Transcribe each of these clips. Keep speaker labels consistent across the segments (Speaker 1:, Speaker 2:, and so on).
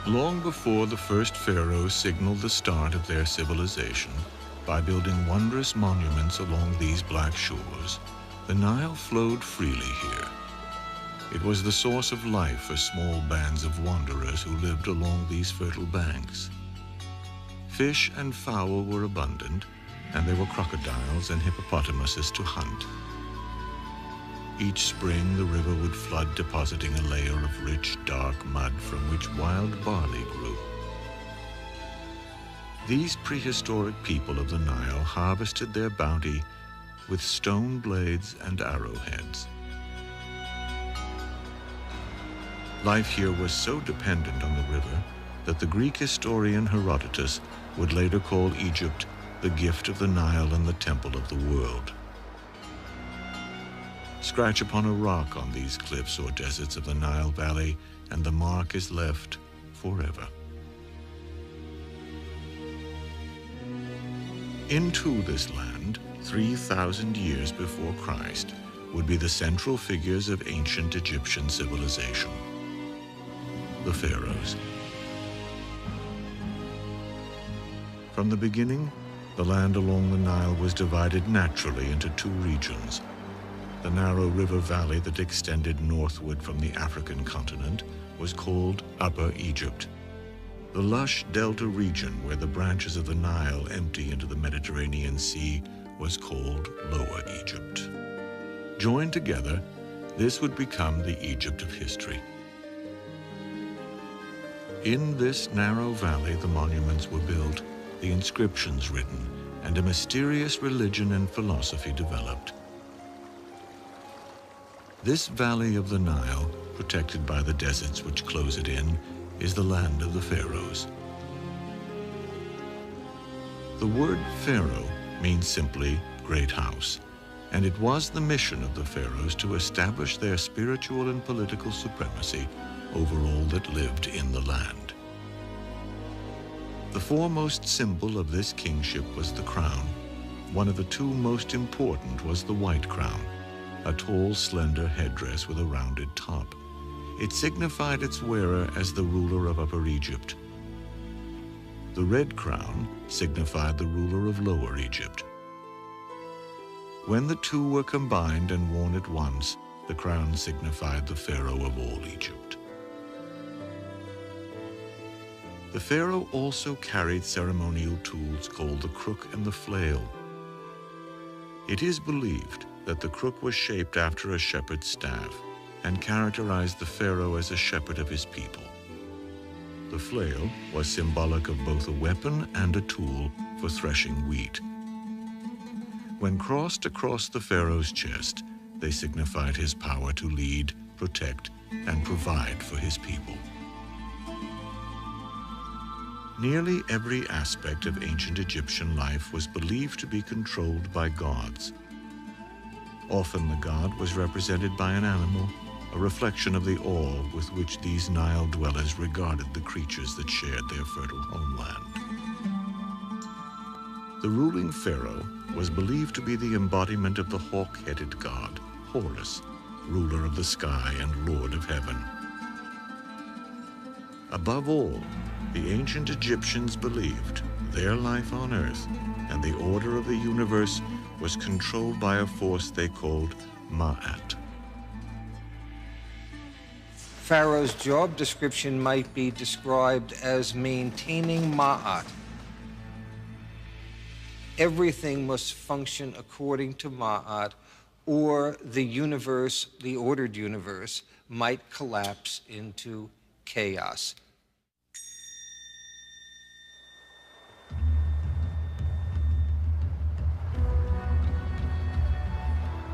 Speaker 1: Long before the first pharaohs signaled the start of their civilization by building wondrous monuments along these black shores, the Nile flowed freely here. It was the source of life for small bands of wanderers who lived along these fertile banks. Fish and fowl were abundant, and there were crocodiles and hippopotamuses to hunt. Each spring, the river would flood, depositing a layer of rich, dark mud from which wild barley grew. These prehistoric people of the Nile harvested their bounty with stone blades and arrowheads. Life here was so dependent on the river that the Greek historian Herodotus would later call Egypt the gift of the Nile and the temple of the world. Scratch upon a rock on these cliffs or deserts of the Nile Valley, and the mark is left forever. Into this land, 3,000 years before Christ, would be the central figures of ancient Egyptian civilization, the Pharaohs. From the beginning, the land along the Nile was divided naturally into two regions. The narrow river valley that extended northward from the African continent was called Upper Egypt. The lush delta region where the branches of the Nile empty into the Mediterranean Sea was called Lower Egypt. Joined together, this would become the Egypt of history. In this narrow valley, the monuments were built, the inscriptions written, and a mysterious religion and philosophy developed. This valley of the Nile, protected by the deserts which close it in, is the land of the Pharaohs. The word Pharaoh means simply great house, and it was the mission of the Pharaohs to establish their spiritual and political supremacy over all that lived in the land. The foremost symbol of this kingship was the crown. One of the two most important was the white crown, a tall, slender headdress with a rounded top. It signified its wearer as the ruler of Upper Egypt. The red crown signified the ruler of Lower Egypt. When the two were combined and worn at once, the crown signified the pharaoh of all Egypt. The pharaoh also carried ceremonial tools called the crook and the flail. It is believed that the crook was shaped after a shepherd's staff and characterized the pharaoh as a shepherd of his people. The flail was symbolic of both a weapon and a tool for threshing wheat. When crossed across the pharaoh's chest, they signified his power to lead, protect, and provide for his people. Nearly every aspect of ancient Egyptian life was believed to be controlled by gods. Often the god was represented by an animal, a reflection of the awe with which these Nile dwellers regarded the creatures that shared their fertile homeland. The ruling pharaoh was believed to be the embodiment of the hawk-headed god, Horus, ruler of the sky and lord of heaven. Above all, the ancient Egyptians believed their life on earth and the order of the universe was controlled by a force they called Ma'at.
Speaker 2: Pharaoh's job description might be described as maintaining Ma'at. Everything must function according to Ma'at, or the universe, the ordered universe, might collapse into chaos.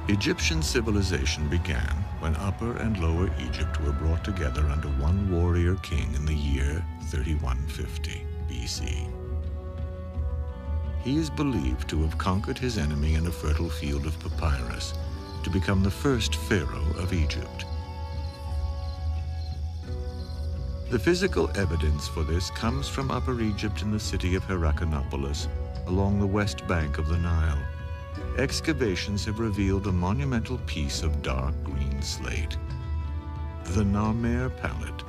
Speaker 1: Egyptian civilization began when Upper and Lower Egypt were brought together under one warrior king in the year 3150 BC. He is believed to have conquered his enemy in a fertile field of papyrus to become the first pharaoh of Egypt. The physical evidence for this comes from Upper Egypt in the city of Heracleopolis along the west bank of the Nile. Excavations have revealed a monumental piece of dark green slate, the Narmer palette.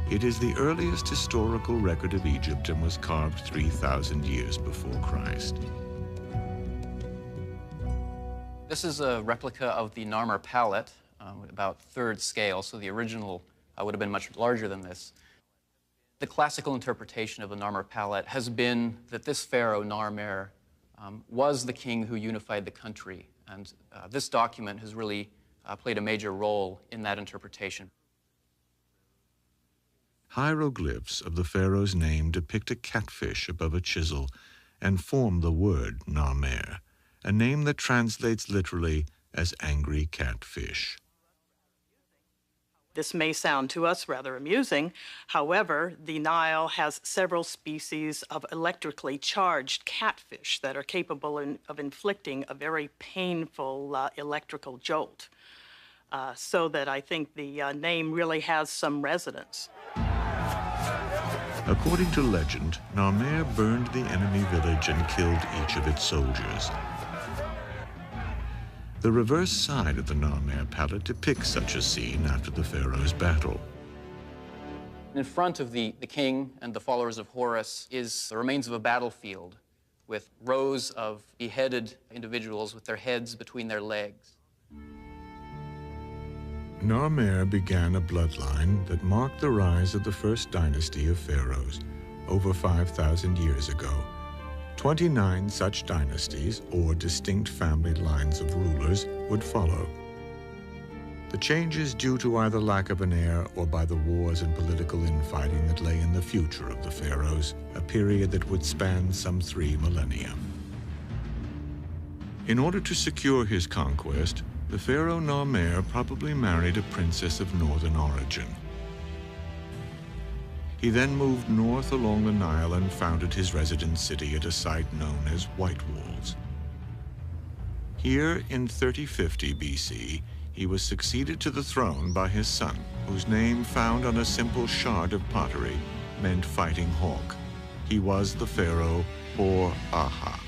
Speaker 1: It is the earliest historical record of Egypt and was carved 3,000 years before Christ.
Speaker 3: This is a replica of the Narmer palette, about third scale, so the original would have been much larger than this. The classical interpretation of the Narmer palette has been that this pharaoh, Narmer, was the king who unified the country, and this document has really played a major role in that interpretation.
Speaker 1: Hieroglyphs of the pharaoh's name depict a catfish above a chisel and form the word Narmer, a name that translates literally as angry catfish.
Speaker 4: This may sound to us rather amusing. However, the Nile has several species of electrically charged catfish that are capable of inflicting a very painful electrical jolt. So that I think the name really has some resonance.
Speaker 1: According to legend, Narmer burned the enemy village and killed each of its soldiers. The reverse side of the Narmer palette depicts such a scene after the pharaoh's battle.
Speaker 3: In front of the king and the followers of Horus is the remains of a battlefield with rows of beheaded individuals with their heads between their legs.
Speaker 1: Narmer began a bloodline that marked the rise of the first dynasty of pharaohs over 5,000 years ago. 29 such dynasties, or distinct family lines of rulers, would follow. The changes due to either lack of an heir or by the wars and political infighting that lay in the future of the pharaohs, a period that would span some 3 millennia. In order to secure his conquest, the pharaoh Narmer probably married a princess of northern origin. He then moved north along the Nile and founded his residence city at a site known as White Walls. Here, in 3050 BC, he was succeeded to the throne by his son, whose name, found on a simple shard of pottery, meant fighting hawk. He was the pharaoh Per-Aha.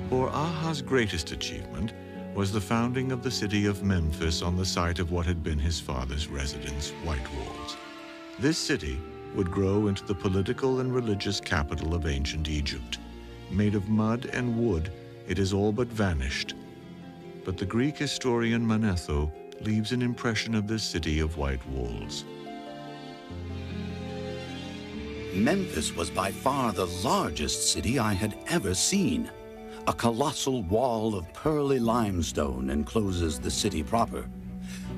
Speaker 1: Per-Aha's greatest achievement was the founding of the city of Memphis on the site of what had been his father's residence, White Walls. This city would grow into the political and religious capital of ancient Egypt. Made of mud and wood, it has all but vanished. But the Greek historian Manetho leaves an impression of this city of White Walls.
Speaker 5: Memphis was by far the largest city I had ever seen. A colossal wall of pearly limestone encloses the city proper.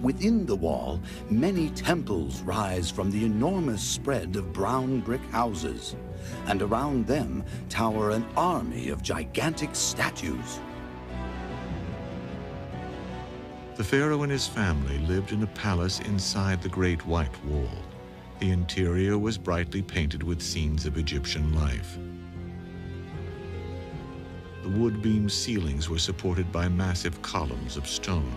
Speaker 5: Within the wall, many temples rise from the enormous spread of brown brick houses, and around them tower an army of gigantic statues.
Speaker 1: The pharaoh and his family lived in a palace inside the Great White Wall. The interior was brightly painted with scenes of Egyptian life. The wood-beam ceilings were supported by massive columns of stone.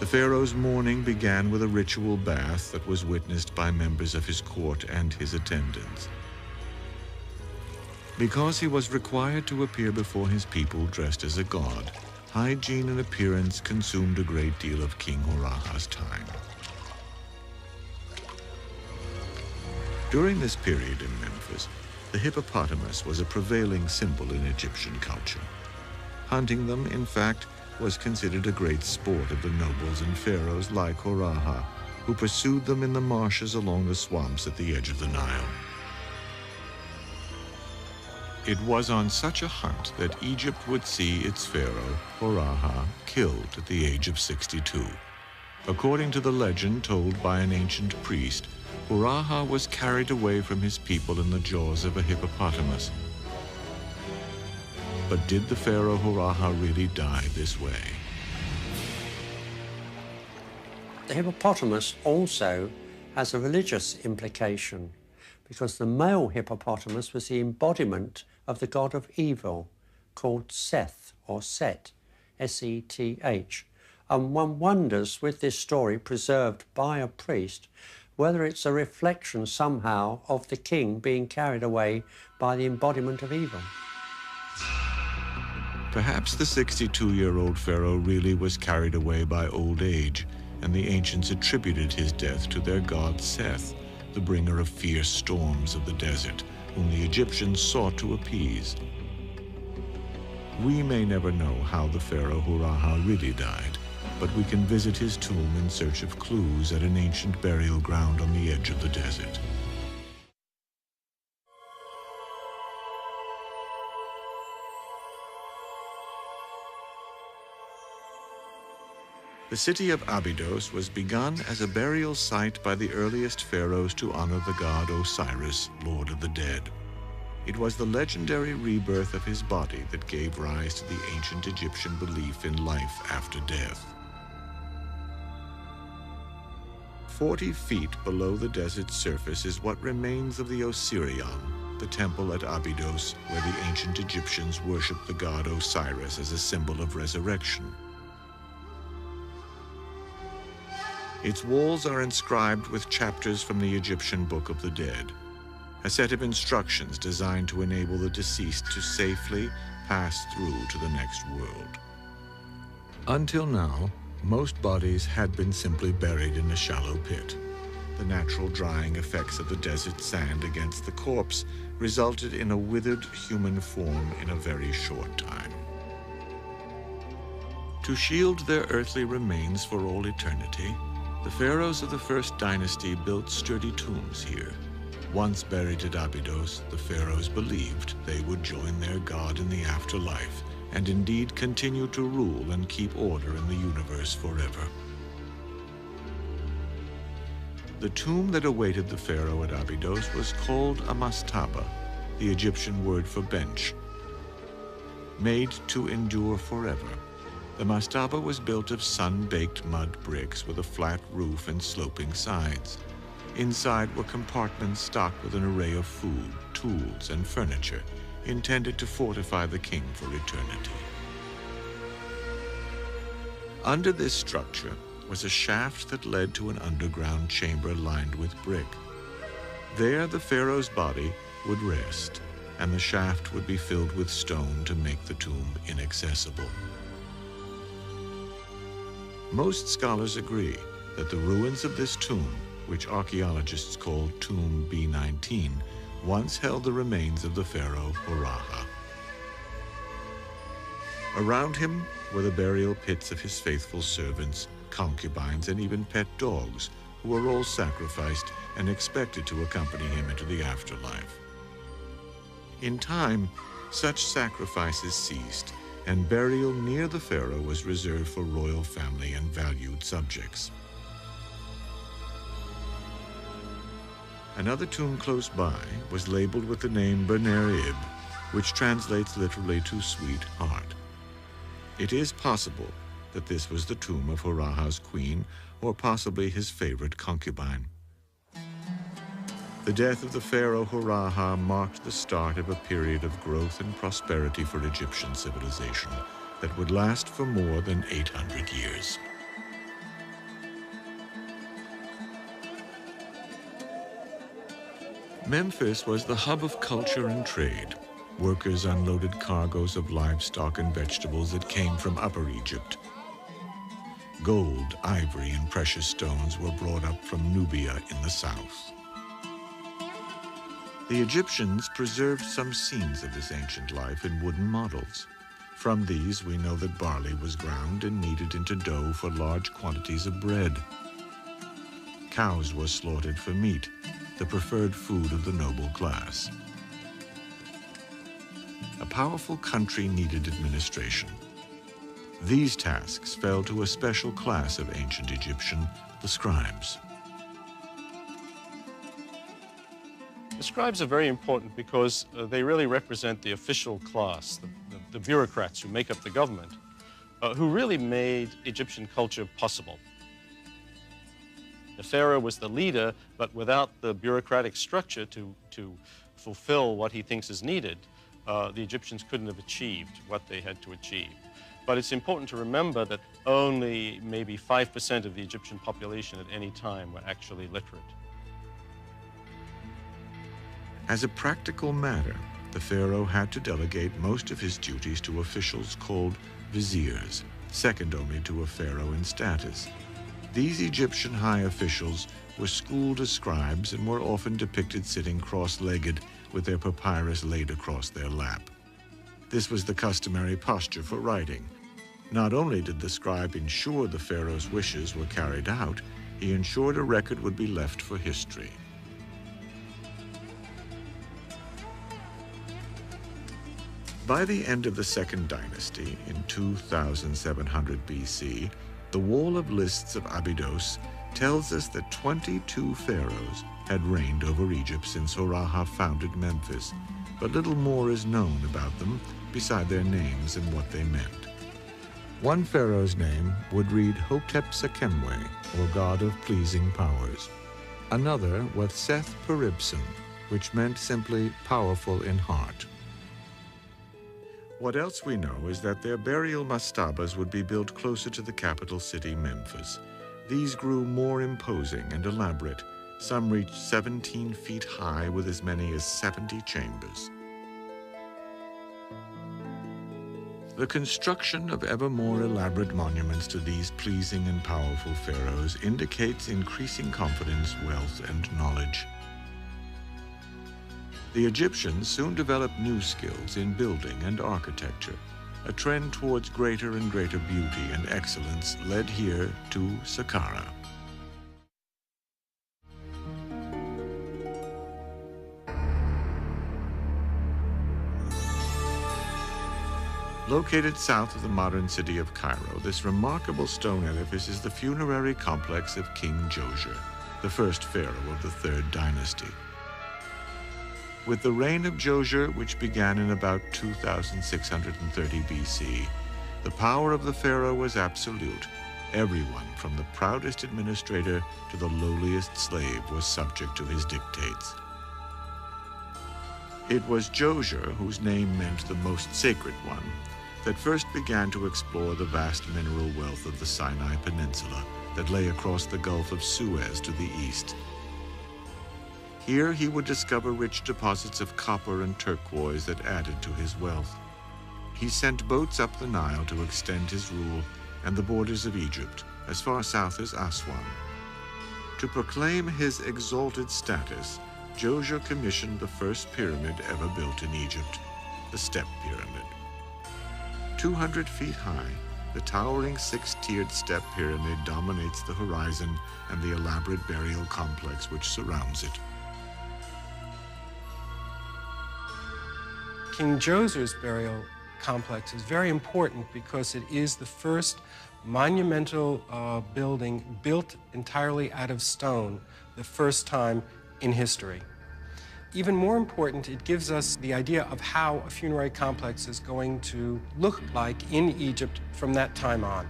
Speaker 1: The pharaoh's mourning began with a ritual bath that was witnessed by members of his court and his attendants. Because he was required to appear before his people dressed as a god, hygiene and appearance consumed a great deal of King Hor-Aha's time. During this period in Memphis, the hippopotamus was a prevailing symbol in Egyptian culture. Hunting them, in fact, was considered a great sport of the nobles and pharaohs like Hor-Aha, who pursued them in the marshes along the swamps at the edge of the Nile. It was on such a hunt that Egypt would see its pharaoh, Hor-Aha, killed at the age of 62. According to the legend told by an ancient priest, Hor-Aha was carried away from his people in the jaws of a hippopotamus. But did the pharaoh Hor-Aha really die this way?
Speaker 6: The hippopotamus also has a religious implication, because the male hippopotamus was the embodiment of the god of evil, called Seth, or Set, S-E-T-H. And one wonders, with this story preserved by a priest, whether it's a reflection somehow of the king being carried away by the embodiment of evil.
Speaker 1: Perhaps the 62-year-old pharaoh really was carried away by old age, and the ancients attributed his death to their god Seth, the bringer of fierce storms of the desert, whom the Egyptians sought to appease. We may never know how the pharaoh Huraha really died, but we can visit his tomb in search of clues at an ancient burial ground on the edge of the desert. The city of Abydos was begun as a burial site by the earliest pharaohs to honor the god Osiris, lord of the dead. It was the legendary rebirth of his body that gave rise to the ancient Egyptian belief in life after death. 40 feet below the desert's surface is what remains of the Osirion, the temple at Abydos where the ancient Egyptians worshiped the god Osiris as a symbol of resurrection. Its walls are inscribed with chapters from the Egyptian Book of the Dead, a set of instructions designed to enable the deceased to safely pass through to the next world. Until now, most bodies had been simply buried in a shallow pit. The natural drying effects of the desert sand against the corpse resulted in a withered human form in a very short time. To shield their earthly remains for all eternity, the pharaohs of the first dynasty built sturdy tombs here. Once buried at Abydos, the pharaohs believed they would join their god in the afterlife and indeed continue to rule and keep order in the universe forever. The tomb that awaited the pharaoh at Abydos was called a mastaba, the Egyptian word for bench. Made to endure forever, the mastaba was built of sun-baked mud bricks with a flat roof and sloping sides. Inside were compartments stocked with an array of food, tools, and furniture intended to fortify the king for eternity. Under this structure was a shaft that led to an underground chamber lined with brick. There the pharaoh's body would rest, and the shaft would be filled with stone to make the tomb inaccessible. Most scholars agree that the ruins of this tomb, which archaeologists call Tomb B19, once held the remains of the pharaoh Huraha. Around him were the burial pits of his faithful servants, concubines, and even pet dogs, who were all sacrificed and expected to accompany him into the afterlife. In time, such sacrifices ceased, and burial near the pharaoh was reserved for royal family and valued subjects. Another tomb close by was labeled with the name Ber-Ib, which translates literally to sweet heart. It is possible that this was the tomb of Huraha's queen, or possibly his favorite concubine. The death of the pharaoh Huraha marked the start of a period of growth and prosperity for Egyptian civilization that would last for more than 800 years. Memphis was the hub of culture and trade. Workers unloaded cargoes of livestock and vegetables that came from Upper Egypt. Gold, ivory, and precious stones were brought up from Nubia in the south. The Egyptians preserved some scenes of this ancient life in wooden models. From these, we know that barley was ground and kneaded into dough for large quantities of bread. Cows were slaughtered for meat, the preferred food of the noble class. A powerful country needed administration. These tasks fell to a special class of ancient Egyptian, the scribes.
Speaker 7: The scribes are very important because they really represent the official class, the bureaucrats who make up the government, who really made Egyptian culture possible. The pharaoh was the leader, but without the bureaucratic structure to fulfill what he thinks is needed, the Egyptians couldn't have achieved what they had to achieve. But it's important to remember that only maybe 5% of the Egyptian population at any time were actually literate.
Speaker 1: As a practical matter, the pharaoh had to delegate most of his duties to officials called viziers, second only to a pharaoh in status. These Egyptian high officials were schooled as scribes and were often depicted sitting cross-legged with their papyrus laid across their lap. This was the customary posture for writing. Not only did the scribe ensure the pharaoh's wishes were carried out, he ensured a record would be left for history. By the end of the Second Dynasty, in 2700 BC, the Wall of Lists of Abydos tells us that 22 pharaohs had reigned over Egypt since Hurrah founded Memphis, but little more is known about them beside their names and what they meant. One pharaoh's name would read Hotep Sekemwe, or God of Pleasing Powers. Another was Seth Peribsen, which meant simply powerful in heart. What else we know is that their burial mastabas would be built closer to the capital city, Memphis. These grew more imposing and elaborate. Some reached 17 feet high with as many as 70 chambers. The construction of ever more elaborate monuments to these pleasing and powerful pharaohs indicates increasing confidence, wealth, and knowledge. The Egyptians soon developed new skills in building and architecture. A trend towards greater and greater beauty and excellence led here to Saqqara. Located south of the modern city of Cairo, this remarkable stone edifice is the funerary complex of King Djoser, the first pharaoh of the Third Dynasty. With the reign of Djoser, which began in about 2630 BC, the power of the pharaoh was absolute. Everyone, from the proudest administrator to the lowliest slave, was subject to his dictates. It was Djoser, whose name meant the most sacred one, that first began to explore the vast mineral wealth of the Sinai Peninsula that lay across the Gulf of Suez to the east. Here he would discover rich deposits of copper and turquoise that added to his wealth. He sent boats up the Nile to extend his rule and the borders of Egypt as far south as Aswan. To proclaim his exalted status, Djoser commissioned the first pyramid ever built in Egypt, the Step Pyramid. 200 feet high, the towering six-tiered step pyramid dominates the horizon and the elaborate burial complex which surrounds it.
Speaker 8: King Djoser's burial complex is very important because it is the first monumental building built entirely out of stone, the first time in history. Even more important, it gives us the idea of how a funerary complex is going to look like in Egypt from that time on.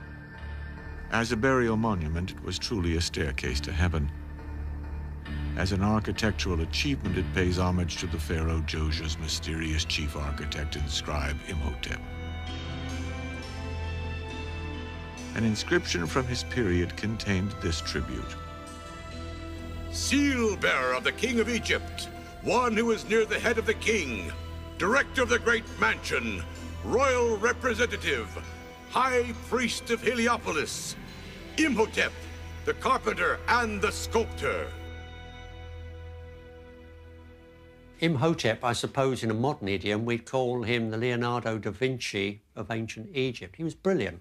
Speaker 1: As a burial monument, it was truly a staircase to heaven. As an architectural achievement, it pays homage to the pharaoh Djoser's mysterious chief architect and scribe Imhotep. An inscription from his period contained this tribute.
Speaker 9: Seal bearer of the king of Egypt, one who is near the head of the king, director of the great mansion, royal representative, high priest of Heliopolis, Imhotep, the carpenter and the sculptor.
Speaker 6: Imhotep, I suppose in a modern idiom, we'd call him the Leonardo da Vinci of ancient Egypt. He was brilliant.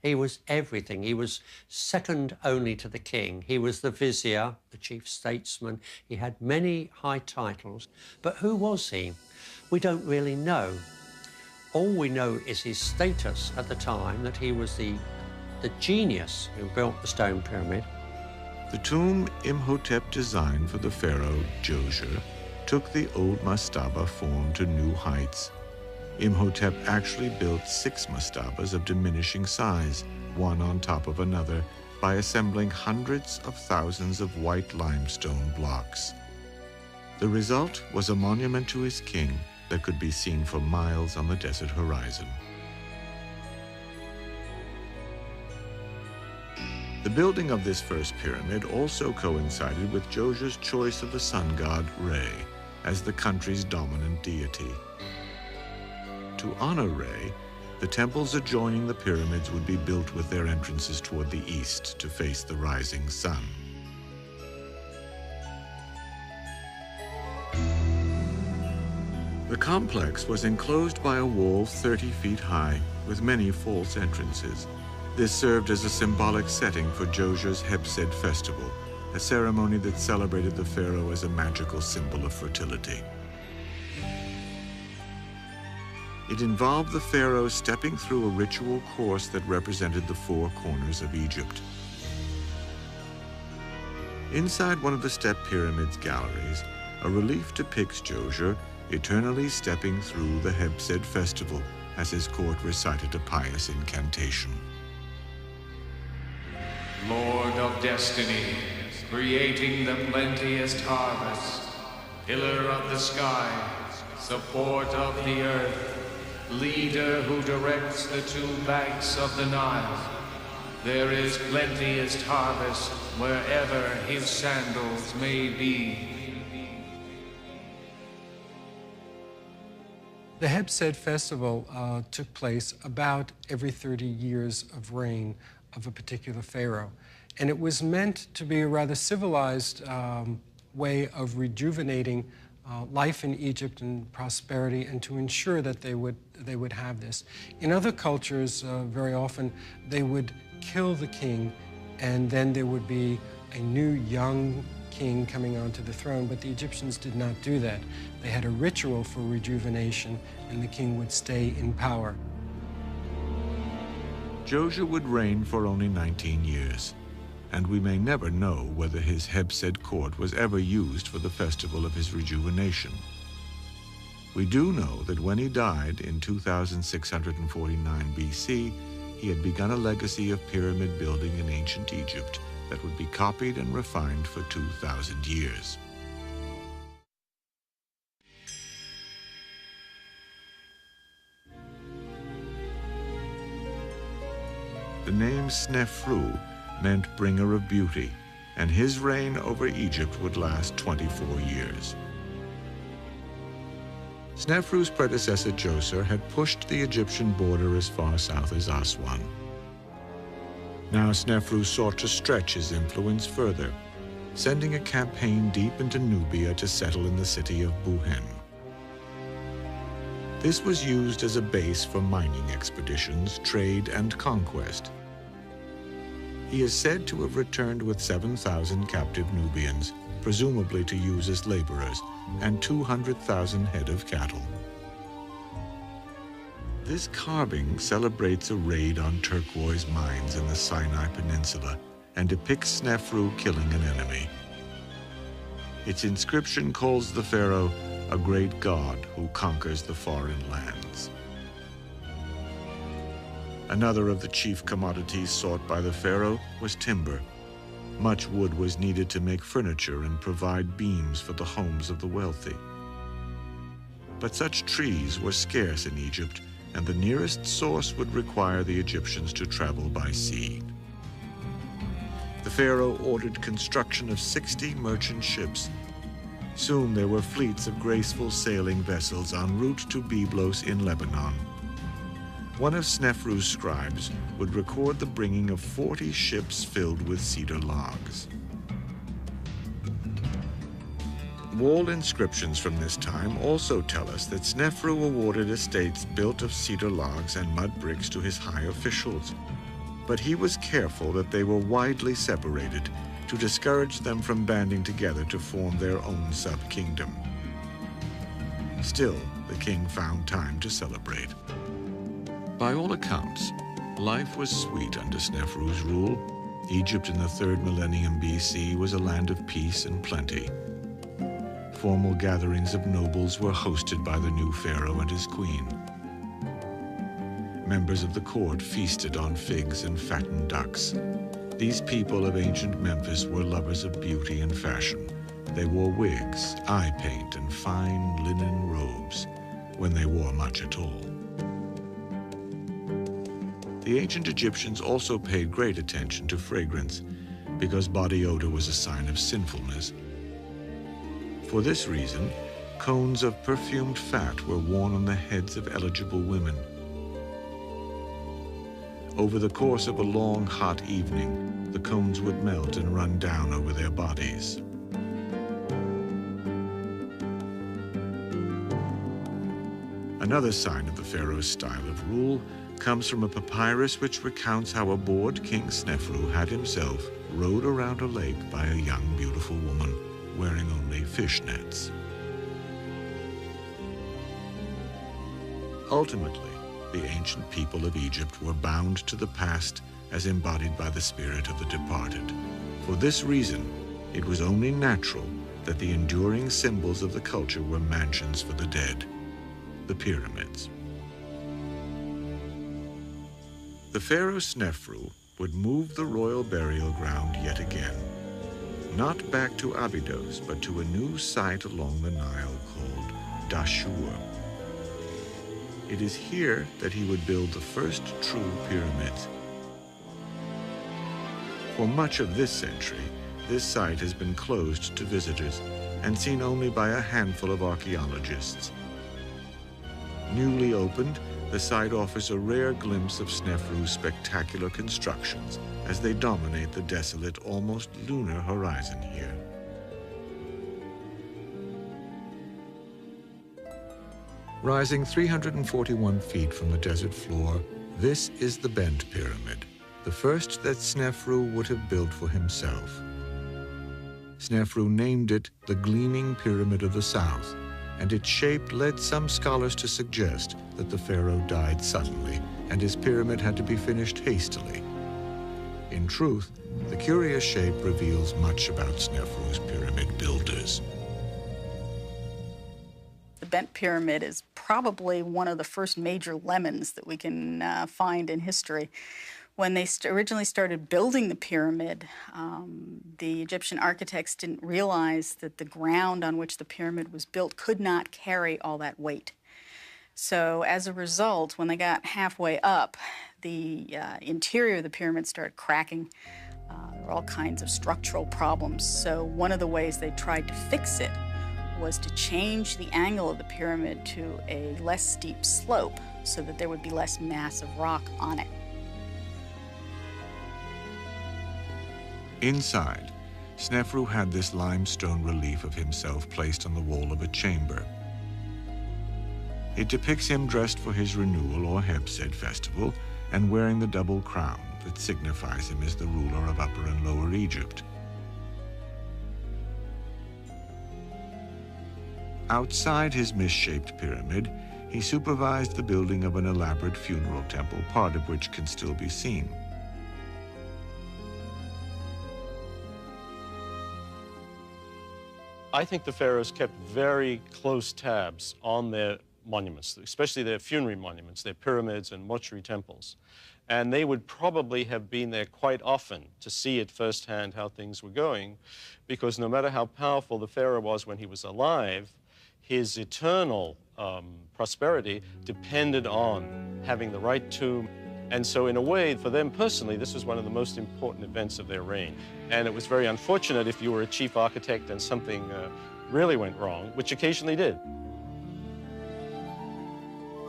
Speaker 6: He was everything. He was second only to the king. He was the vizier, the chief statesman. He had many high titles. But who was he? We don't really know. All we know is his status at the time, that he was the genius who built the stone pyramid.
Speaker 1: The tomb Imhotep designed for the pharaoh Djoser took the old mastaba form to new heights. Imhotep actually built 6 mastabas of diminishing size, one on top of another, by assembling hundreds of thousands of white limestone blocks. The result was a monument to his king that could be seen for miles on the desert horizon. The building of this first pyramid also coincided with Djoser's choice of the sun god Re. as the country's dominant deity. To honor Re, the temples adjoining the pyramids would be built with their entrances toward the east to face the rising sun. The complex was enclosed by a wall 30 feet high with many false entrances. This served as a symbolic setting for Djoser's Hebsed festival, a ceremony that celebrated the pharaoh as a magical symbol of fertility. It involved the pharaoh stepping through a ritual course that represented the four corners of Egypt. Inside one of the step pyramids galleries, a relief depicts Djoser eternally stepping through the Hebsed festival as his court recited a pious incantation.
Speaker 10: Lord of destiny, creating the plenteous harvest, pillar of the sky, support of the earth, leader who directs the two banks of the Nile. There is plenteous harvest wherever his sandals may be.
Speaker 8: The Hebsed festival took place about every 30 years of reign of a particular pharaoh. And it was meant to be a rather civilized way of rejuvenating life in Egypt and prosperity, and to ensure that they would have this. In other cultures, very often, they would kill the king, and then there would be a new young king coming onto the throne, but the Egyptians did not do that. They had a ritual for rejuvenation, and the king would stay in power.
Speaker 1: Djoser would reign for only 19 years, and we may never know whether his Hebsed court was ever used for the festival of his rejuvenation. We do know that when he died in 2649 BC, he had begun a legacy of pyramid building in ancient Egypt that would be copied and refined for 2,000 years. The name Snefru meant bringer of beauty, and his reign over Egypt would last 24 years. Snefru's predecessor Djoser had pushed the Egyptian border as far south as Aswan. Now Snefru sought to stretch his influence further, sending a campaign deep into Nubia to settle in the city of Buhen. This was used as a base for mining expeditions, trade, and conquest. He is said to have returned with 7,000 captive Nubians, presumably to use as laborers, and 200,000 head of cattle. This carving celebrates a raid on turquoise mines in the Sinai Peninsula and depicts Snefru killing an enemy. Its inscription calls the pharaoh a great god who conquers the foreign lands. Another of the chief commodities sought by the pharaoh was timber. Much wood was needed to make furniture and provide beams for the homes of the wealthy. But such trees were scarce in Egypt, and the nearest source would require the Egyptians to travel by sea. The pharaoh ordered construction of 60 merchant ships. Soon there were fleets of graceful sailing vessels en route to Byblos in Lebanon. One of Snefru's scribes would record the bringing of 40 ships filled with cedar logs. Wall inscriptions from this time also tell us that Snefru awarded estates built of cedar logs and mud bricks to his high officials, but he was careful that they were widely separated to discourage them from banding together to form their own sub-kingdom. Still, the king found time to celebrate. By all accounts, life was sweet under Snefru's rule. Egypt in the 3rd millennium BC was a land of peace and plenty. Formal gatherings of nobles were hosted by the new pharaoh and his queen. Members of the court feasted on figs and fattened ducks. These people of ancient Memphis were lovers of beauty and fashion. They wore wigs, eye paint, and fine linen robes, when they wore much at all. The ancient Egyptians also paid great attention to fragrance, because body odor was a sign of sinfulness. For this reason, cones of perfumed fat were worn on the heads of eligible women. Over the course of a long, hot evening, the cones would melt and run down over their bodies. Another sign of the pharaoh's style of rule comes from a papyrus which recounts how a bored King Snefru had himself rowed around a lake by a young, beautiful woman wearing only fishnets. Ultimately, the ancient people of Egypt were bound to the past as embodied by the spirit of the departed. For this reason, it was only natural that the enduring symbols of the culture were mansions for the dead, the pyramids. The pharaoh Snefru would move the royal burial ground yet again, not back to Abydos, but to a new site along the Nile called Dashur. It is here that he would build the first true pyramids. For much of this century, this site has been closed to visitors and seen only by a handful of archaeologists. Newly opened, the site offers a rare glimpse of Snefru's spectacular constructions as they dominate the desolate, almost lunar horizon here. Rising 341 feet from the desert floor, this is the Bent Pyramid, the first that Snefru would have built for himself. Snefru named it the Gleaming Pyramid of the South, and its shape led some scholars to suggest that the pharaoh died suddenly and his pyramid had to be finished hastily. In truth, the curious shape reveals much about Snefru's pyramid builders.
Speaker 11: The Bent Pyramid is probably one of the first major lemons that we can find in history. When they originally started building the pyramid, the Egyptian architects didn't realize that the ground on which the pyramid was built could not carry all that weight. So as a result, when they got halfway up, the interior of the pyramid started cracking. There were all kinds of structural problems. So one of the ways they tried to fix it was to change the angle of the pyramid to a less steep slope so that there would be less mass of rock on it.
Speaker 1: Inside, Snefru had this limestone relief of himself placed on the wall of a chamber. It depicts him dressed for his renewal or Hebsed festival and wearing the double crown that signifies him as the ruler of Upper and Lower Egypt. Outside his misshaped pyramid, he supervised the building of an elaborate funeral temple, part of which can still be seen.
Speaker 7: I think the pharaohs kept very close tabs on their monuments, especially their funerary monuments, their pyramids and mortuary temples. And they would probably have been there quite often to see at firsthand how things were going, because no matter how powerful the pharaoh was when he was alive, his eternal prosperity depended on having the right tomb. And so in a way, for them personally, this was one of the most important events of their reign. And it was very unfortunate if you were a chief architect and something really went wrong, which occasionally did.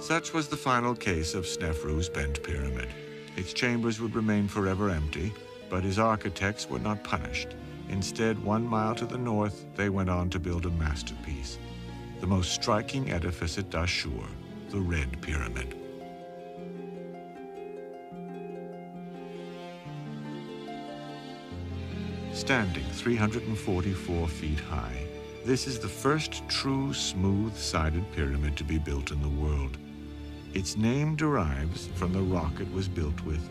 Speaker 1: Such was the final case of Snefru's Bent Pyramid. Its chambers would remain forever empty, but his architects were not punished. Instead, 1 mile to the north, they went on to build a masterpiece, the most striking edifice at Dashur, the Red Pyramid. Standing 344 feet high, this is the first true smooth-sided pyramid to be built in the world. Its name derives from the rock it was built with.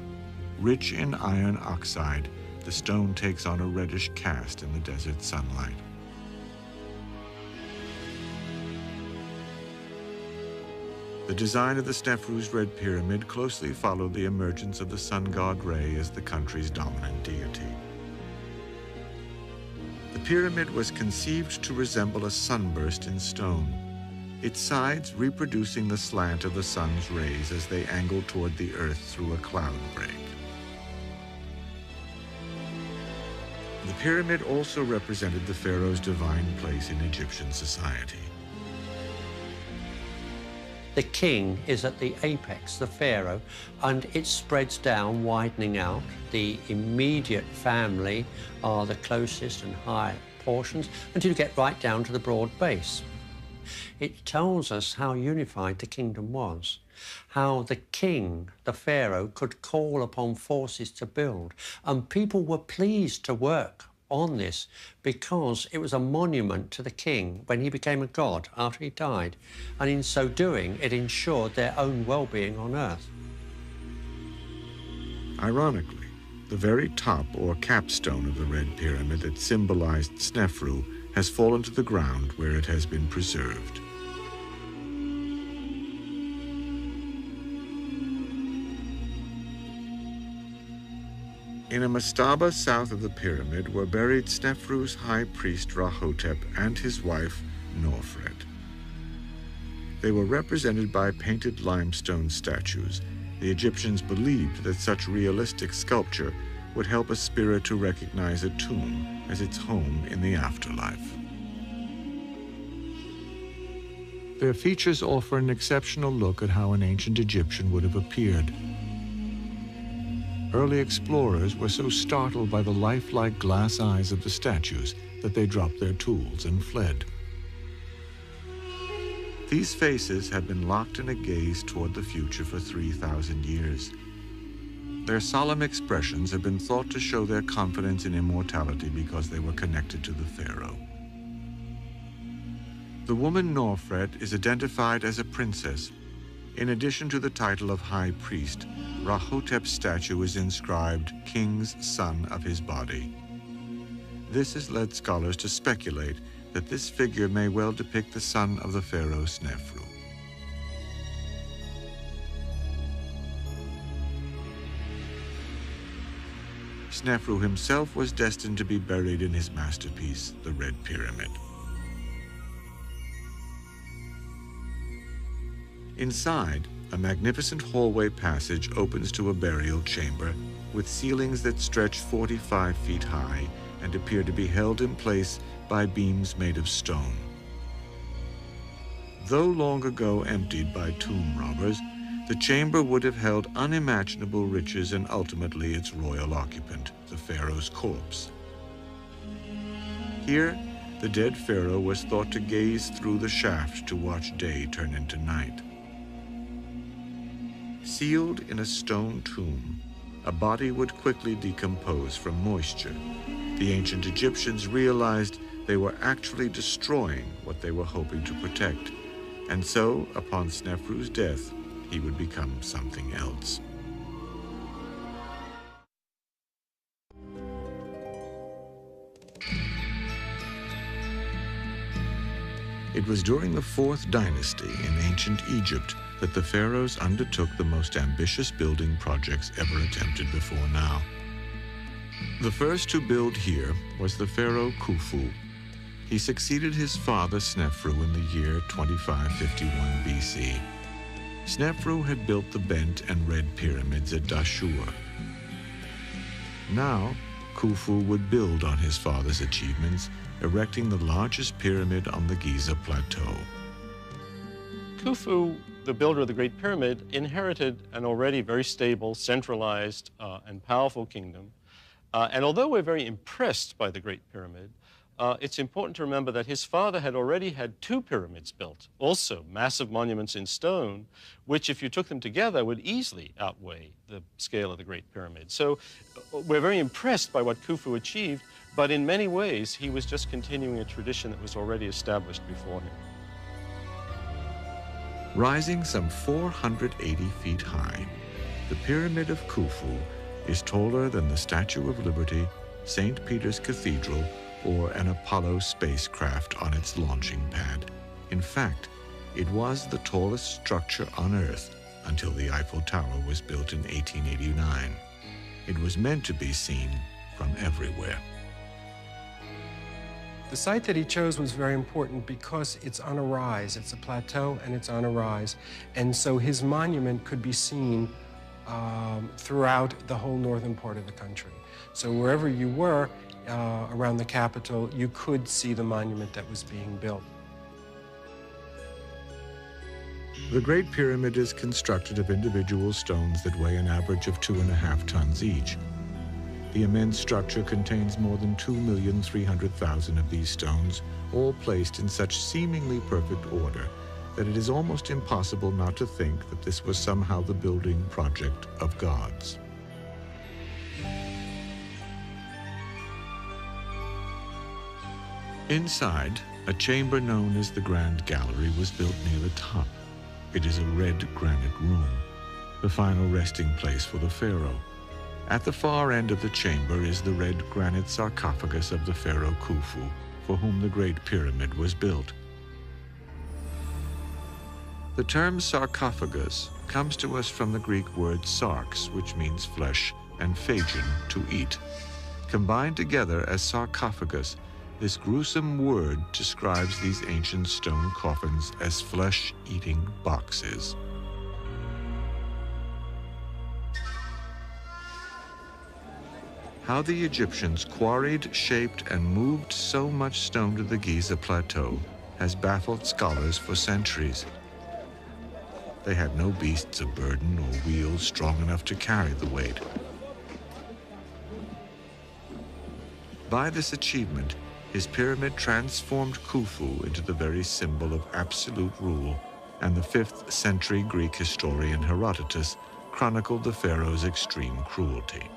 Speaker 1: Rich in iron oxide, the stone takes on a reddish cast in the desert sunlight. The design of the Snefru's Red Pyramid closely followed the emergence of the sun god Re as the country's dominant deity. The pyramid was conceived to resemble a sunburst in stone, its sides reproducing the slant of the sun's rays as they angled toward the earth through a cloud break. The pyramid also represented the pharaoh's divine place in Egyptian society.
Speaker 6: The king is at the apex, the pharaoh, and it spreads down, widening out. The immediate family are the closest and higher portions until you get right down to the broad base. It tells us how unified the kingdom was, how the king, the pharaoh, could call upon forces to build, and people were pleased to work on this because it was a monument to the king when he became a god after he died, and in so doing it ensured their own well-being on earth.
Speaker 1: Ironically, the very top or capstone of the Red Pyramid that symbolized Snefru has fallen to the ground where it has been preserved. In a mastaba south of the pyramid were buried Snefru's high priest Rahotep and his wife Norfret. They were represented by painted limestone statues. The Egyptians believed that such realistic sculpture would help a spirit to recognize a tomb as its home in the afterlife. Their features offer an exceptional look at how an ancient Egyptian would have appeared. Early explorers were so startled by the lifelike glass eyes of the statues that they dropped their tools and fled. These faces had been locked in a gaze toward the future for 3,000 years. Their solemn expressions have been thought to show their confidence in immortality because they were connected to the pharaoh. The woman Norfret is identified as a princess. In addition to the title of high priest, Rahotep's statue is inscribed King's Son of his Body. This has led scholars to speculate that this figure may well depict the son of the pharaoh Snefru. Snefru himself was destined to be buried in his masterpiece, the Red Pyramid. Inside, a magnificent hallway passage opens to a burial chamber with ceilings that stretch 45 feet high and appear to be held in place by beams made of stone. Though long ago emptied by tomb robbers, the chamber would have held unimaginable riches and ultimately its royal occupant, the pharaoh's corpse. Here, the dead pharaoh was thought to gaze through the shaft to watch day turn into night. Sealed in a stone tomb, a body would quickly decompose from moisture. The ancient Egyptians realized they were actually destroying what they were hoping to protect, and so, upon Snefru's death, he would become something else. It was during the 4th dynasty in ancient Egypt that the pharaohs undertook the most ambitious building projects ever attempted before now. The first to build here was the pharaoh Khufu. He succeeded his father Snefru in the year 2551 BC. Snefru had built the bent and red pyramids at Dashur. Now, Khufu would build on his father's achievements, erecting the largest pyramid on the Giza Plateau.
Speaker 7: Khufu, the builder of the Great Pyramid, inherited an already very stable, centralized, and powerful kingdom. And although we're very impressed by the Great Pyramid, it's important to remember that his father had already had 2 pyramids built, also massive monuments in stone, which, if you took them together, would easily outweigh the scale of the Great Pyramid. So we're very impressed by what Khufu achieved, but in many ways, he was just continuing a tradition that was already established before him.
Speaker 1: Rising some 480 feet high, the Pyramid of Khufu is taller than the Statue of Liberty, St. Peter's Cathedral, or an Apollo spacecraft on its launching pad. In fact, it was the tallest structure on Earth until the Eiffel Tower was built in 1889. It was meant to be seen from everywhere.
Speaker 8: The site that he chose was very important because it's on a rise. It's a plateau and it's on a rise. And so his monument could be seen throughout the whole northern part of the country. So wherever you were around the capital, you could see the monument that was being built.
Speaker 1: The Great Pyramid is constructed of individual stones that weigh an average of 2.5 tons each. The immense structure contains more than 2,300,000 of these stones, all placed in such seemingly perfect order that it is almost impossible not to think that this was somehow the building project of gods. Inside, a chamber known as the Grand Gallery was built near the top. It is a red granite room, the final resting place for the pharaoh. At the far end of the chamber is the red granite sarcophagus of the pharaoh Khufu, for whom the Great Pyramid was built. The term sarcophagus comes to us from the Greek word sarx, which means flesh, and phagein, to eat. Combined together as sarcophagus, this gruesome word describes these ancient stone coffins as flesh-eating boxes. How the Egyptians quarried, shaped, and moved so much stone to the Giza Plateau has baffled scholars for centuries. They had no beasts of burden or wheels strong enough to carry the weight. By this achievement, his pyramid transformed Khufu into the very symbol of absolute rule, and the 5th century Greek historian Herodotus chronicled the pharaoh's extreme cruelty.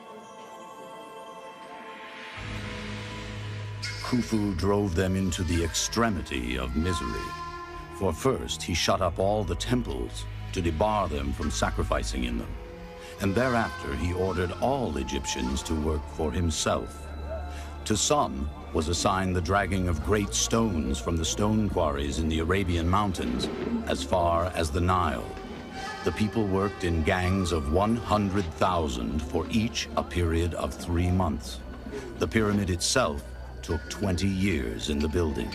Speaker 5: Khufu drove them into the extremity of misery. For first, he shut up all the temples to debar them from sacrificing in them. And thereafter, he ordered all Egyptians to work for himself. To some was assigned the dragging of great stones from the stone quarries in the Arabian mountains as far as the Nile. The people worked in gangs of 100,000 for each a period of 3 months. The pyramid itself took 20 years in the building.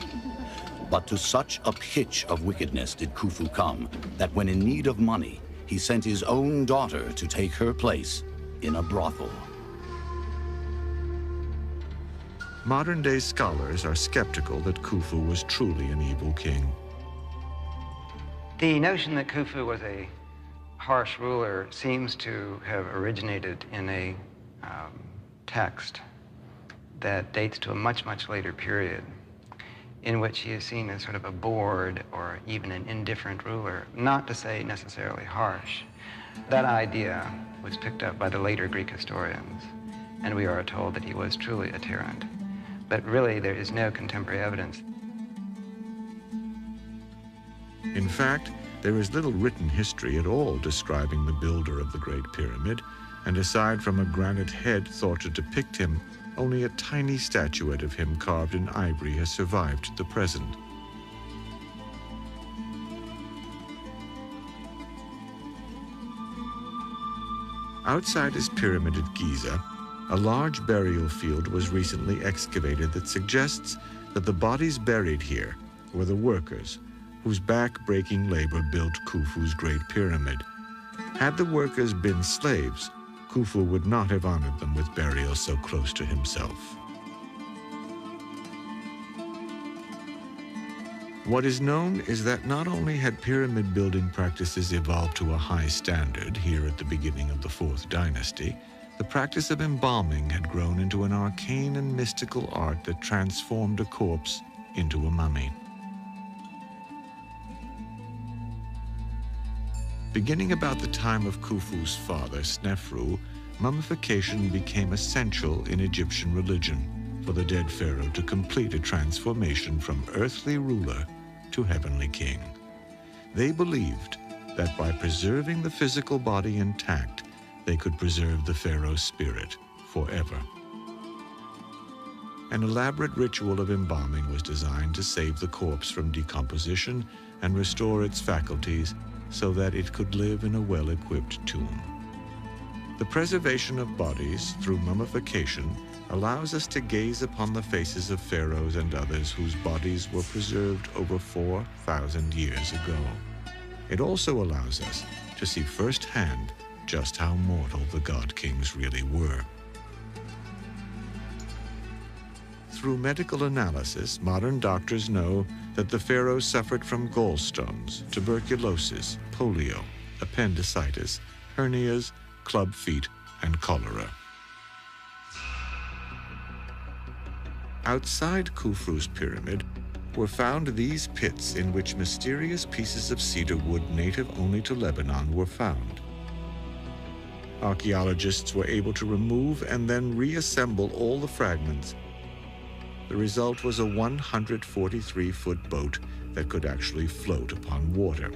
Speaker 5: But to such a pitch of wickedness did Khufu come that when in need of money, he sent his own daughter to take her place in a brothel.
Speaker 1: Modern-day scholars are skeptical that Khufu was truly an evil king.
Speaker 12: The notion that Khufu was a harsh ruler seems to have originated in a text that dates to a much, much later period, in which he is seen as sort of a bored or even an indifferent ruler, not to say necessarily harsh. That idea was picked up by the later Greek historians, and we are told that he was truly a tyrant. But really, there is no contemporary evidence.
Speaker 1: In fact, there is little written history at all describing the builder of the Great Pyramid, and aside from a granite head thought to depict him, only a tiny statuette of him carved in ivory has survived to the present. Outside his pyramid at Giza, a large burial field was recently excavated that suggests that the bodies buried here were the workers whose back-breaking labor built Khufu's Great Pyramid. Had the workers been slaves, Khufu would not have honored them with burial so close to himself. What is known is that not only had pyramid building practices evolved to a high standard here at the beginning of the 4th dynasty, the practice of embalming had grown into an arcane and mystical art that transformed a corpse into a mummy. Beginning about the time of Khufu's father, Snefru, mummification became essential in Egyptian religion for the dead pharaoh to complete a transformation from earthly ruler to heavenly king. They believed that by preserving the physical body intact, they could preserve the pharaoh's spirit forever. An elaborate ritual of embalming was designed to save the corpse from decomposition and restore its faculties so that it could live in a well-equipped tomb. The preservation of bodies through mummification allows us to gaze upon the faces of pharaohs and others whose bodies were preserved over 4,000 years ago. It also allows us to see firsthand just how mortal the god kings really were. through medical analysis, modern doctors know that the pharaohs suffered from gallstones, tuberculosis, polio, appendicitis, hernias, club feet, and cholera. Outside Khufu's pyramid were found these pits in which mysterious pieces of cedar wood native only to Lebanon were found. Archaeologists were able to remove and then reassemble all the fragments. The result was a 143-foot boat that could actually float upon water.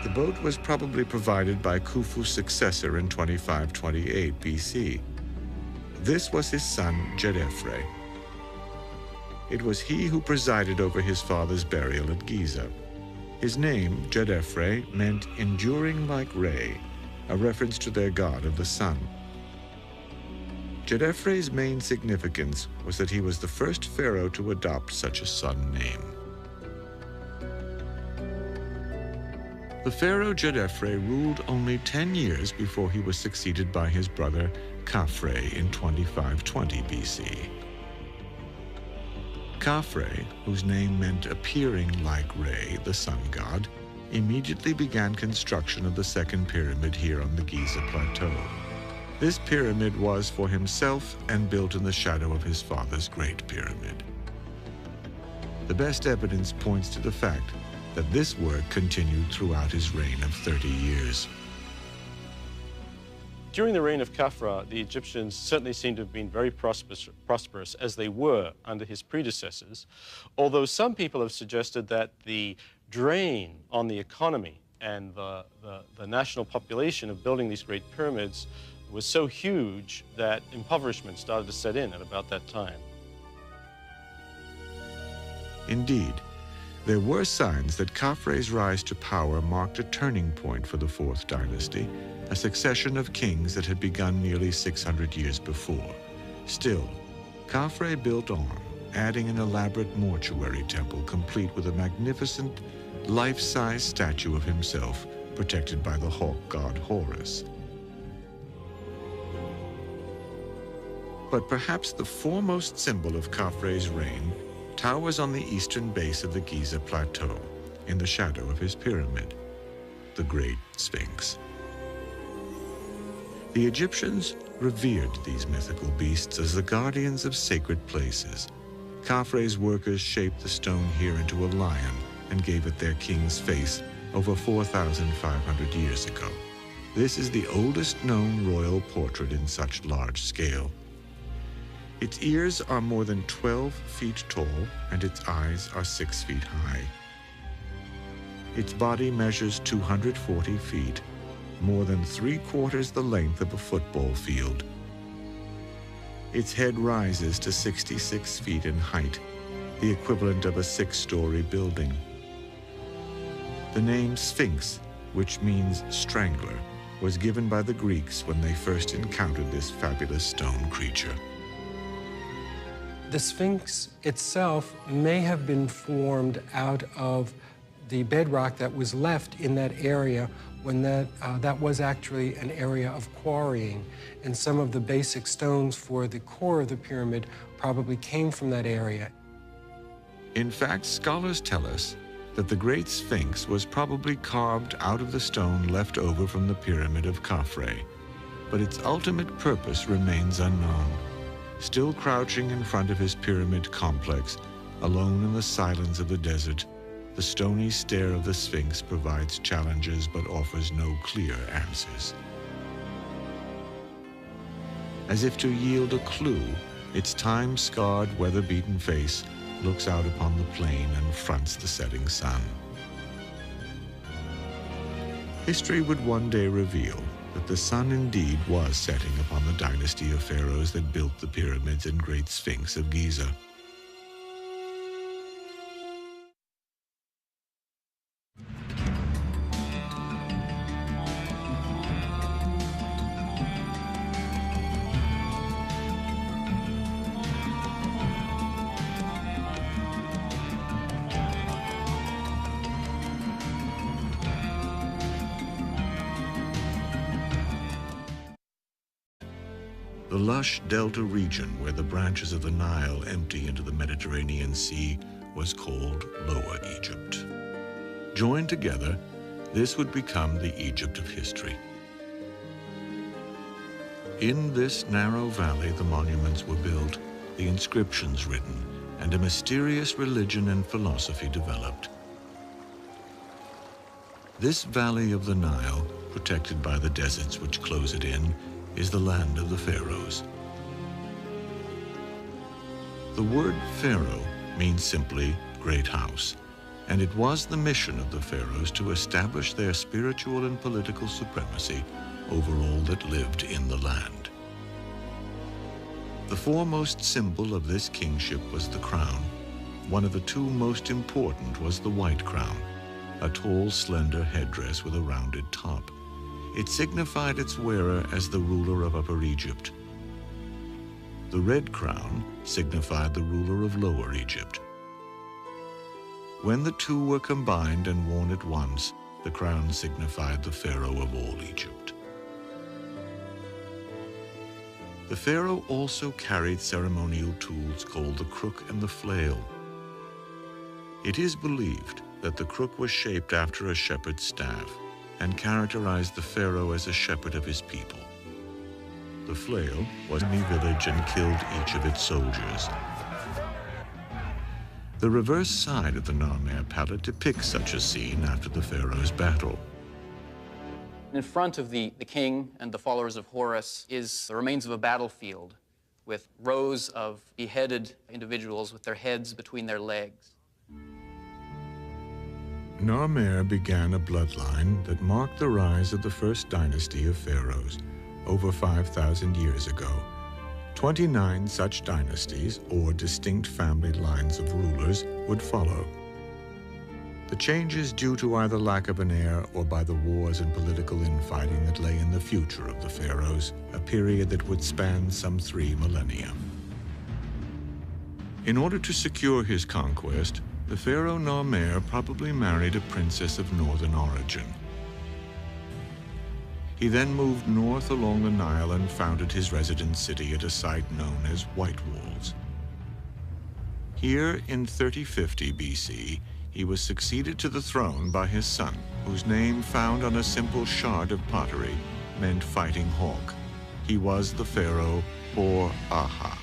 Speaker 1: The boat was probably provided by Khufu's successor in 2528 BC. This was his son, Djedefre. It was he who presided over his father's burial at Giza. His name, Djedefre, meant enduring like Re, a reference to their god of the sun. Djedefre's main significance was that he was the first pharaoh to adopt such a sun name. The pharaoh Djedefre ruled only 10 years before he was succeeded by his brother Khafre in 2520 BC. Khafre, whose name meant appearing like Re, the sun god, immediately began construction of the second pyramid here on the Giza Plateau. This pyramid was for himself and built in the shadow of his father's Great Pyramid. The best evidence points to the fact that this work continued throughout his reign of 30 years.
Speaker 7: During the reign of Khafra, the Egyptians certainly seem to have been very prosperous, as they were under his predecessors, although some people have suggested that the drain on the economy and the national population of building these great pyramids was so huge that impoverishment started to set in at about that time.
Speaker 1: Indeed, there were signs that Khafre's rise to power marked a turning point for the Fourth Dynasty, a succession of kings that had begun nearly 600 years before. Still, Khafre built on, adding an elaborate mortuary temple complete with a magnificent, life-size statue of himself protected by the hawk god Horus. But perhaps the foremost symbol of Khafre's reign towers on the eastern base of the Giza Plateau, in the shadow of his pyramid, the Great Sphinx. The Egyptians revered these mythical beasts as the guardians of sacred places. Khafre's workers shaped the stone here into a lion and gave it their king's face over 4,500 years ago. This is the oldest known royal portrait in such large scale. Its ears are more than 12 feet tall, and its eyes are 6 feet high. Its body measures 240 feet, more than 3/4 the length of a football field. Its head rises to 66 feet in height, the equivalent of a 6-story building. The name Sphinx, which means strangler, was given by the Greeks when they first encountered this fabulous stone creature.
Speaker 8: The Sphinx itself may have been formed out of the bedrock that was left in that area when that was actually an area of quarrying. And some of the basic stones for the core of the pyramid probably came from that area.
Speaker 1: In fact, scholars tell us that the Great Sphinx was probably carved out of the stone left over from the pyramid of Khafre, but its ultimate purpose remains unknown. Still crouching in front of his pyramid complex, alone in the silence of the desert, the stony stare of the Sphinx provides challenges but offers no clear answers. As if to yield a clue, its time-scarred, weather-beaten face looks out upon the plain and fronts the setting sun. History would one day reveal that the sun indeed was setting upon the dynasty of pharaohs that built the pyramids and Great Sphinx of Giza. The lush delta region where the branches of the Nile empty into the Mediterranean Sea was called Lower Egypt. Joined together, this would become the Egypt of history. In this narrow valley, the monuments were built, the inscriptions written, and a mysterious religion and philosophy developed. This valley of the Nile, protected by the deserts which close it in, is the land of the Pharaohs. The word Pharaoh means simply great house, and it was the mission of the Pharaohs to establish their spiritual and political supremacy over all that lived in the land. The foremost symbol of this kingship was the crown. One of the two most important was the white crown, a tall, slender headdress with a rounded top. It signified its wearer as the ruler of Upper Egypt. The red crown signified the ruler of Lower Egypt. When the two were combined and worn at once, the crown signified the Pharaoh of all Egypt. The Pharaoh also carried ceremonial tools called the crook and the flail. It is believed that the crook was shaped after a shepherd's staff and characterized the Pharaoh as a shepherd of his people. The flail was in the village and killed each of its soldiers. The reverse side of the Narmer palette depicts such a scene after the Pharaoh's battle.
Speaker 3: In front of the king and the followers of Horus is the remains of a battlefield with rows of beheaded individuals with their heads between their legs.
Speaker 1: Narmer began a bloodline that marked the rise of the first dynasty of pharaohs over 5,000 years ago. 29 such dynasties, or distinct family lines of rulers, would follow. The changes due to either lack of an heir or by the wars and political infighting that lay in the future of the pharaohs, a period that would span some 3 millennia. In order to secure his conquest, the pharaoh Narmer probably married a princess of northern origin. He then moved north along the Nile and founded his residence city at a site known as White Walls. Here in 3050 BC, he was succeeded to the throne by his son, whose name, found on a simple shard of pottery, meant fighting hawk. He was the pharaoh Per-Aha.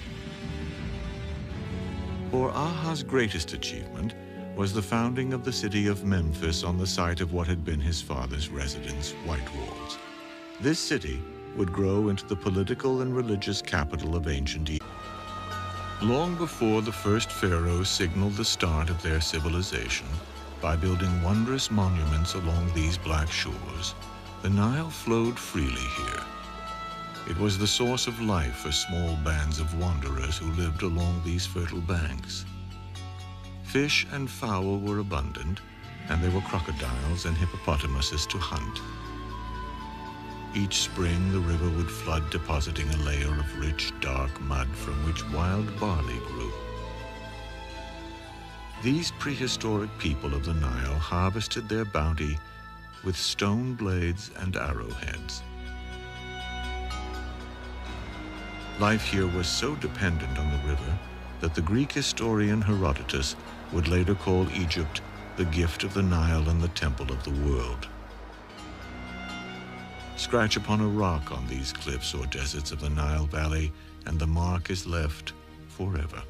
Speaker 1: Per-Aha's greatest achievement was the founding of the city of Memphis on the site of what had been his father's residence, White Walls. This city would grow into the political and religious capital of ancient Egypt. Long before the first pharaohs signaled the start of their civilization by building wondrous monuments along these black shores, the Nile flowed freely here. It was the source of life for small bands of wanderers who lived along these fertile banks. Fish and fowl were abundant, and there were crocodiles and hippopotamuses to hunt. Each spring, the river would flood, depositing a layer of rich, dark mud from which wild barley grew. These prehistoric people of the Nile harvested their bounty with stone blades and arrowheads. Life here was so dependent on the river that the Greek historian Herodotus would later call Egypt the gift of the Nile and the temple of the world. Scratch upon a rock on these cliffs or deserts of the Nile Valley, and the mark is left forever.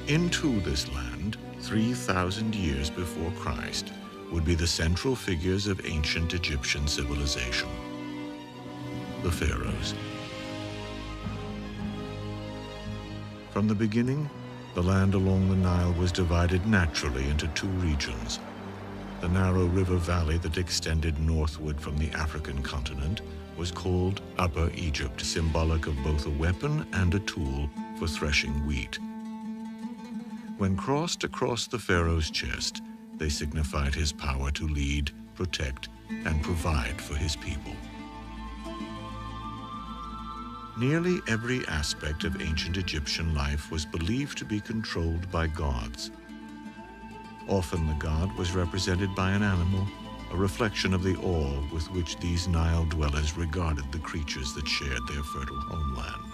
Speaker 1: Into this land, 3,000 years before Christ, would be the central figures of ancient Egyptian civilization, the Pharaohs. From the beginning, the land along the Nile was divided naturally into 2 regions. The narrow river valley that extended northward from the African continent was called Upper Egypt, symbolic of both a weapon and a tool for threshing wheat. When crossed across the pharaoh's chest, they signified his power to lead, protect, and provide for his people. Nearly every aspect of ancient Egyptian life was believed to be controlled by gods. Often the god was represented by an animal, a reflection of the awe with which these Nile dwellers regarded the creatures that shared their fertile homeland.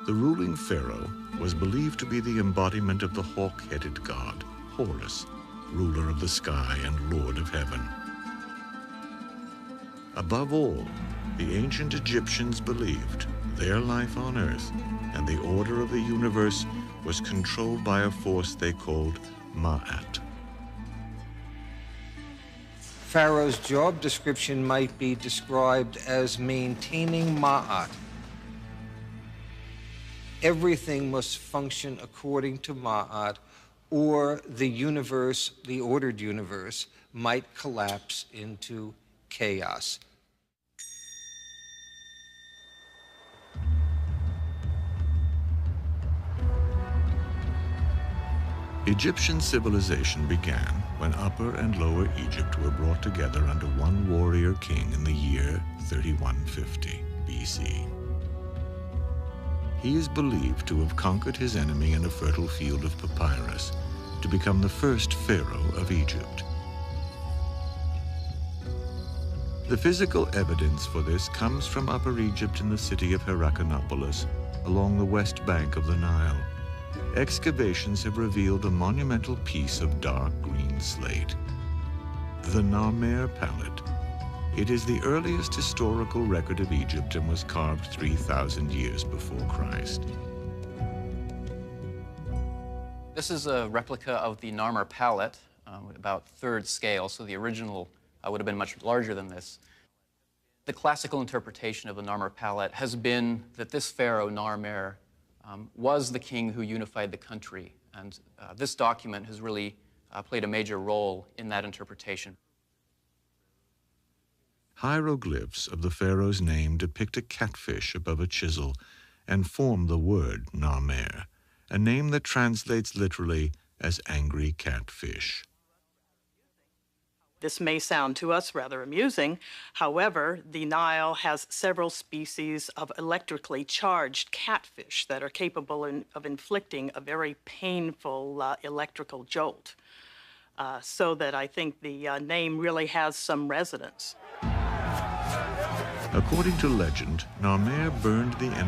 Speaker 1: The ruling pharaoh was believed to be the embodiment of the hawk-headed god, Horus, ruler of the sky and lord of heaven. Above all, the ancient Egyptians believed their life on earth and the order of the universe was controlled by a force they called Ma'at.
Speaker 2: Pharaoh's job description might be described as maintaining Ma'at. Everything must function according to Ma'at, or the universe, the ordered universe, might collapse into chaos.
Speaker 1: Egyptian civilization began when Upper and Lower Egypt were brought together under one warrior king in the year 3150 BC. He is believed to have conquered his enemy in a fertile field of papyrus to become the first pharaoh of Egypt. The physical evidence for this comes from Upper Egypt in the city of Heracleopolis along the west bank of the Nile. Excavations have revealed a monumental piece of dark green slate, the Narmer palette. It is the earliest historical record of Egypt and was carved 3,000 years before Christ.
Speaker 3: This is a replica of the Narmer palette, about third scale, so the original would have been much larger than this. The classical interpretation of the Narmer palette has been that this pharaoh, Narmer, was the king who unified the country, and this document has really played a major role in that interpretation.
Speaker 1: Hieroglyphs of the pharaoh's name depict a catfish above a chisel and form the word Narmer, a name that translates literally as angry catfish.
Speaker 4: This may sound to us rather amusing. However, the Nile has several species of electrically charged catfish that are capable of inflicting a very painful electrical jolt. So that I think the name really has some resonance.
Speaker 1: According to legend, Narmer burned the